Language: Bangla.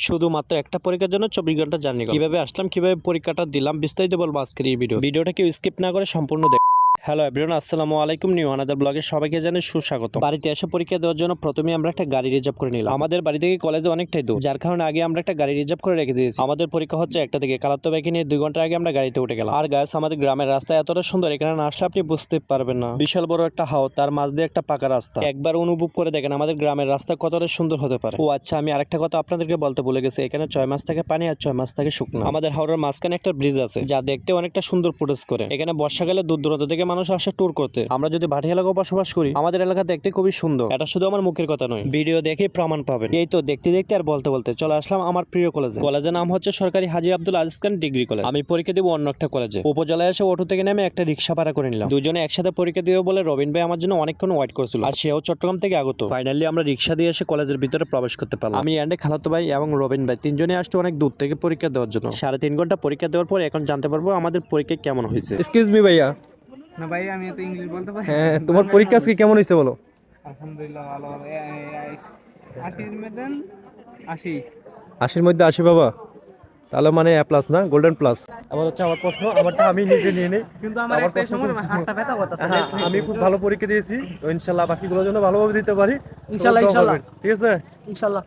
শুধুমাত্র একটা পরীক্ষার জন্য 24 ঘন্টা জার্নি কিভাবে আসলাম, কিভাবে পরীক্ষাটা দিলাম, বিস্তারিত বলবো আজকের এই ভিডিওটা কেউ স্কিপ না করে সম্পূর্ণ দেখ। হ্যালো এভরিওয়ান, আসসালামু আলাইকুম। নিউ আনাদার ব্লগে সবাইকে জানাই সুস্বাগত। বাড়িতে এসে পরীক্ষা দেওয়ার জন্য প্রথমে আমরা একটা গাড়ি রিজার্ভ করে নিলাম। আমাদের বাড়ি থেকে কলেজে অনেকটাই দূর, যার কারণে আগে আমরা একটা গাড়ি রিজার্ভ করে রেখে দিয়েছি। আমাদের পরীক্ষা হচ্ছে একটা থেকে, কালাত্ত বাইকে নিয়ে 2 ঘন্টা আগে আমরা গাড়িতে উঠে গেলাম। আর গাছ, আমাদের গ্রামের রাস্তা এতটা সুন্দর, এখানে না আসলে আপনি বুঝতে পারবেন না। বিশাল বড় একটা হাওর, তার মাঝ দিয়ে একটা পাকা রাস্তা। একবার অনুভব করে দেখেন আমাদের গ্রামের রাস্তা কতটা সুন্দর হতে পারে। ও আচ্ছা, আমি আরেকটা কথা আপনাদেরকে বলতে ভুলে গেছি, এখানে 6 মাস থাকে পানি আর 6 মাস থাকে শুকনো। আমাদের হাওরের মাঝখানে একটা ব্রিজ আছে, যা দেখতে অনেকটা সুন্দর ফুটেজ করে। এখানে বর্ষাকালে দূর দূরান্ত থেকে মানুষ আসে ট্যুর করতে। আমরা যদি ভাটি এলাকায় বসবাস করি, আমাদের এলাকা দেখতে খুবই সুন্দর। এটা শুধু আমার মুখের কথা নয়, ভিডিও দেখে প্রমাণ পাবেন। এই তো দেখতে দেখতে আর বলতে বলতে চলে আসলাম আমার প্রিয় কলেজে। কলেজের নাম হচ্ছে সরকারি হাজী আব্দুল আজিজ খান ডিগ্রি কলেজ। আমি পরীক্ষা দেবো অন্য একটা কলেজে। উপজেলায় এসে অটো থেকে নেমে একটা রিক্সা ভাড়া করে নিলাম। দুজনে একসাথে পরীক্ষা দিবে বলে রবিন ভাই আমার জন্য অনেকক্ষণ ওয়েট করছিল, আর সেও চট্টগ্রাম থেকে আগত। ফাইনালি আমরা রিক্সা দিয়ে এসে কলেজের ভিতরে প্রবেশ করতে পারলাম। আমি এন্ডে খালাতো ভাই এবং রবিন ভাই তিনজনে আসছে অনেক দূর থেকে পরীক্ষা দেওয়ার জন্য। 3.5 ঘন্টা পরীক্ষা দেওয়ার পর এখন জানতে পারবো আমাদের পরীক্ষা কেমন হয়েছে। এক্সকিউজ মি ভাইয়া। না ভাই, আমি তো ইংলিশ বলতে পারি। হ্যাঁ, তোমার পরীক্ষা আজকে কেমন হয়েছে বলো? আলহামদুলিল্লাহ ভালো ভালো। 80 মেদেন 80। 80-র মধ্যে 80 বাবা, তাহলে মানে এ প্লাস না, গোল্ডেন প্লাস। আবার হচ্ছে আমার প্রশ্ন, আমারটা আমি নিজে নিয়ে নিই। কিন্তু আমার একটা সময় হাতটা ব্যথা করতেছে। হ্যাঁ, আমি খুব ভালো পরীক্ষা দিয়েছি, তো ইনশাল্লাহ বাকিগুলোর জন্য ভালোভাবে দিতে পারি। ইনশাল্লাহ, তো দোয়া ইনশাল্লাহ। করবেন, ঠিক আছে? ইনশাআল্লাহ।